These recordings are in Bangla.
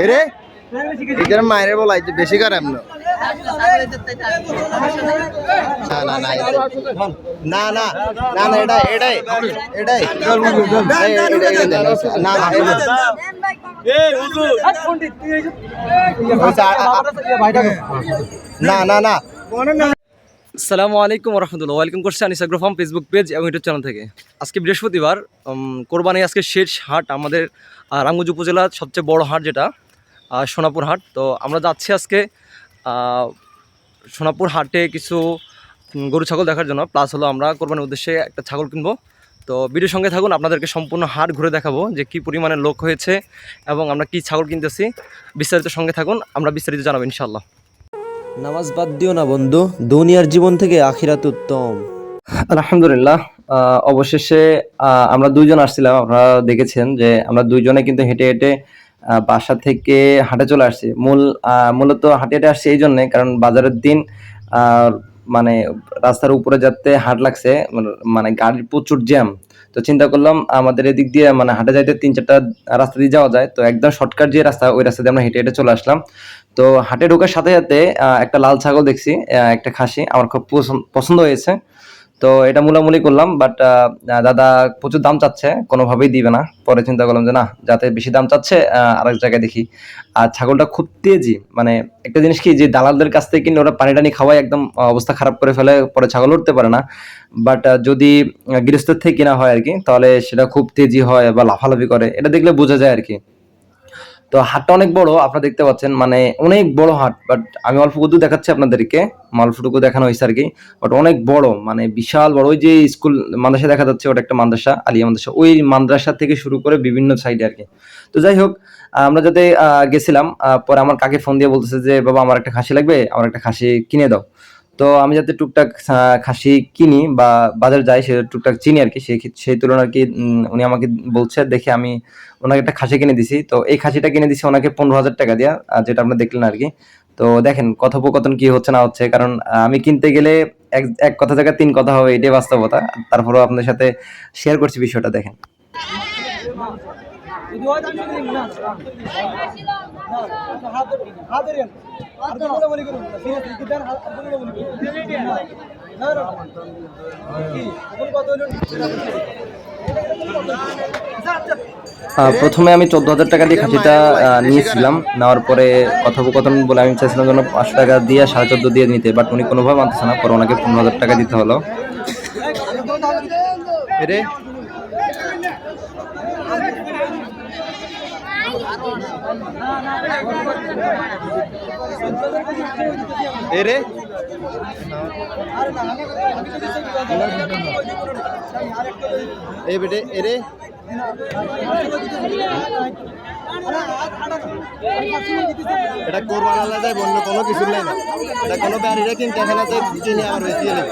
এরে এদের মায়ের বলাই বেশি করে এমন না না না না না না না এটাই এটাই এটাই না না না না না। আসসালামু আলাইকুম রহমতুল্লাহ, ওয়েলকাম করছি Anis agro farm Facebook page এবং ইউটিউব চ্যানেল থেকে। আজকে বৃহস্পতিবার, কোরবানি আজকে শেষ হাট আমাদের রামগঞ্জ উপজেলার সবচেয়ে বড় হাট, যেটা সোনাপুর হাট। তো আমরা যাচ্ছি আজকে সোনাপুর হাটে কিছু গরু ছাগল দেখার জন্য, প্লাস হলো আমরা কোরবানির উদ্দেশ্যে একটা ছাগল কিনবো। তো ভিডিওর সঙ্গে থাকুন, আপনাদেরকে সম্পূর্ণ হাট ঘুরে দেখাবো যে কী পরিমাণে লোক হয়েছে এবং আমরা কি ছাগল কিনতেছি। বিস্তারিত সঙ্গে থাকুন, আমরা বিস্তারিত জানাবো ইনশাল্লাহ। নামাজ বাদ দিও না বন্ধু, দুনিয়ার জীবন থেকে আখিরাত উত্তম। আলহামদুলিল্লাহ, অবশেষে আমরা দুইজন আসছিলাম। আপনারা দেখেছেন যে আমরা দুইজনে কিন্তু হেঁটে হেঁটে বাসা থেকে হাটে চলে আসছি। মূলত হাটে হেঁটে আসছি এই জন্যে, কারণ বাজারের দিন মানে রাস্তার উপরে যাতে হাট লাগছে, মানে গাড়ির প্রচুর জ্যাম। তো চিন্তা করলাম আমাদের এদিক দিয়ে মানে হাটে যাইতে 3-4টা রাস্তা দিয়ে যাওয়া যায়, তো একদম শর্টকাট যে রাস্তা, ওই রাস্তা দিয়ে আমরা হেঁটে হেঁটে চলে আসলাম। তো হাটে ঢোকার সাথে সাথে একটা লাল ছাগল দেখছি, একটা খাসি আমার খুব পছন্দ হয়েছে। তো এটা মুলামুলি করলাম, বাট দাদা প্রচুর দাম চাচ্ছে, কোনোভাবেই দিবে না। পরে চিন্তা করলাম যে না, যাতে বেশি দাম চাচ্ছে আরেক জায়গায় দেখি। আর ছাগলটা খুব তেজি, মানে একটা জিনিস কি, যে দালালদের কাছ থেকে কিনে ওরা পানি টানি খাওয়াই একদম অবস্থা খারাপ করে ফেলে, পরে ছাগল উঠতে পারে না। বাট যদি গৃহস্থের থেকে কিনা হয় আর কি, তাহলে সেটা খুব তেজি হয় বা লাফালাফি করে, এটা দেখলে বোঝা যায় আর কি। তো হাটটা অনেক বড়, আপনারা দেখতে পাচ্ছেন, মানে অনেক বড় হাট। বাট আমি অল্পটুকু দেখাচ্ছি আপনাদেরকে, অল্পটুকু দেখানো হয়েছে আর কি। বাট অনেক বড়, মানে বিশাল বড়। ওই যে স্কুল মাদ্রাসা দেখা যাচ্ছে, ওটা একটা মাদ্রাসা, আলিয়া মাদ্রাসা, ওই মাদ্রাসা থেকে শুরু করে বিভিন্ন সাইডে আর কি। তো যাই হোক, আমরা যাতে গেছিলাম, পরে আমার কাকে ফোন দিয়ে বলতেছে যে বাবা আমার একটা খাসি লাগবে, আমার একটা খাসি কিনে দাও। তো আমি যাতে টুকটাক খাসি কিনি বা বাজার যাই, সে টুকটাক চিনি আর কি, সেই তুলনায় আর কি উনি আমাকে বলছে, দেখে আমি ওনাকে একটা খাসি কিনে দিছি। তো এই খাসিটা কিনে দিছি ওনাকে 15,000 টাকা দিয়া, যেটা আপনারা দেখলেন আর কি। তো দেখেন কথোপকথন কি হচ্ছে না হচ্ছে, কারণ আমি কিনতে গেলে এক কথা জায়গায় 3 কথা হবে, এটাই বাস্তবতা। তারপরেও আপনাদের সাথে শেয়ার করছি বিষয়টা, দেখেন। প্রথমে আমি 14,000 টাকা দিয়ে খাসিটা নিয়েছিলাম। নেওয়ার পরে কথোপকথন বলে আমি চাইছিলাম যেন 500 টাকা দিয়ে 14.5 দিয়ে নিতে, বাট উনি কোনোভাবে মানতেছে না। পরে ওনাকে 15,000 টাকা দিতে হলো। এরে এই বেটে এরে এটা কোরবান আল্লাহ যায়, অন্য কোনো কিছু নাই না। এটা কোনো ব্যারিরা কিনতে আসে না যে কিনে আমার বেশি এলে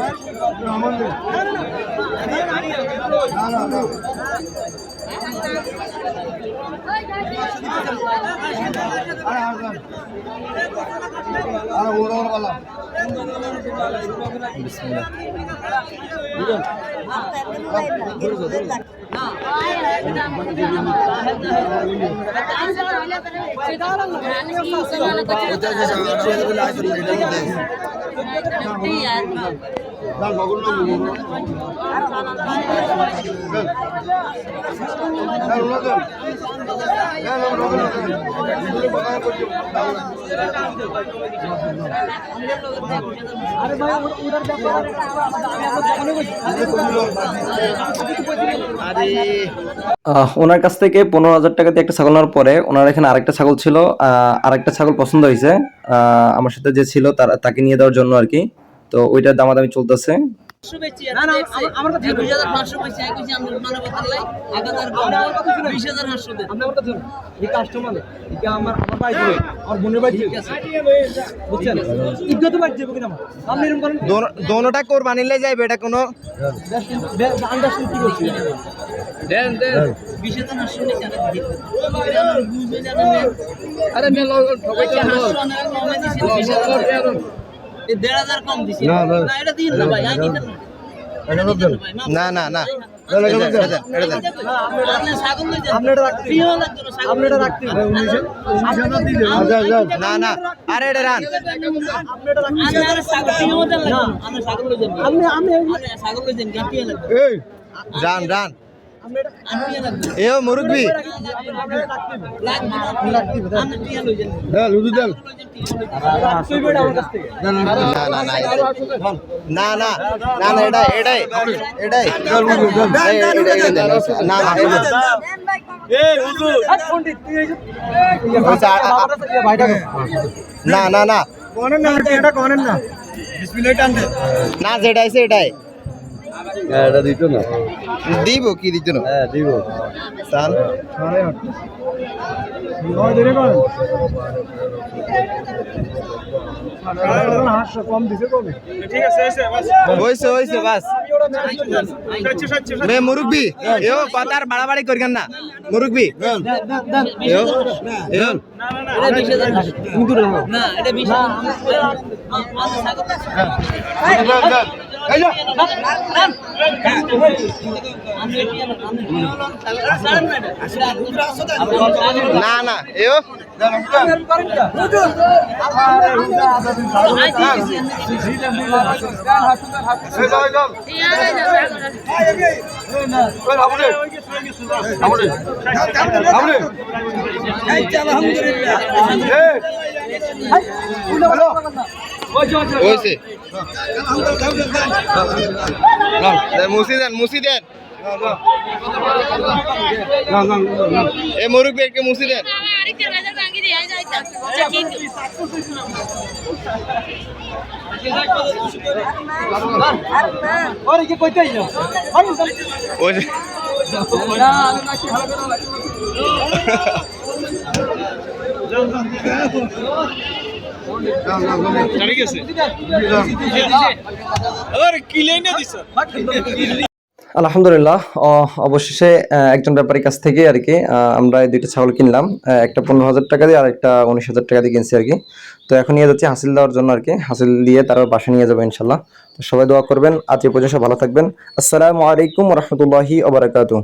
ওনার কাছ থেকে 15,000 টাকা দিয়ে একটা ছাগল নেওয়ার পরে ওনার এখানে আরেকটা ছাগল ছিল, আরেকটা ছাগল পছন্দ হয়েছে আমার সাথে যে ছিল তাকে নিয়ে দেওয়ার জন্য আর কি। তো ওইটার দামাদামি চলতেছে। দোনোটা কোরবানিলে যাইবে, এটা কোনো না না না না না আরে এটা রান রান রান এ মুরব্বি না না না না এটাই এটাই এটাই না না না না না যেটাই সেটাই এটা দিত না দিব কি দিত না হ্যাঁ দিব সাল হইছে হইছে বাস মে মুরব্বি এও পাতার বাড়াবাড়ি করবেন না মুরব্বি এও এও না না এও হয়েছে মুসি দেন মুসি দেন এ মুরুখ বেগকে মুসি দেন আলহামদুলিল্লাহ অবশেষে একজন ব্যাপারীর কাছ থেকে আর কি আমরা এই দুইটা ছাগল কিনলাম, একটা 15,000 টাকা দিয়ে আর একটা 19,000 টাকা দিয়ে কিনছি আর কি। তো এখন নিয়ে যাচ্ছি হাসিল দেওয়ার জন্য আর কি, হাসিল দিয়ে তারা বাসা নিয়ে যাবে ইনশাল্লাহ। তো সবাই দোয়া করবেন, আজ এই পর্যন্ত ভালো থাকবেন। আসসালামু আলাইকুম ওয়া রাহমাতুল্লাহি ওয়া বারাকাতুহু।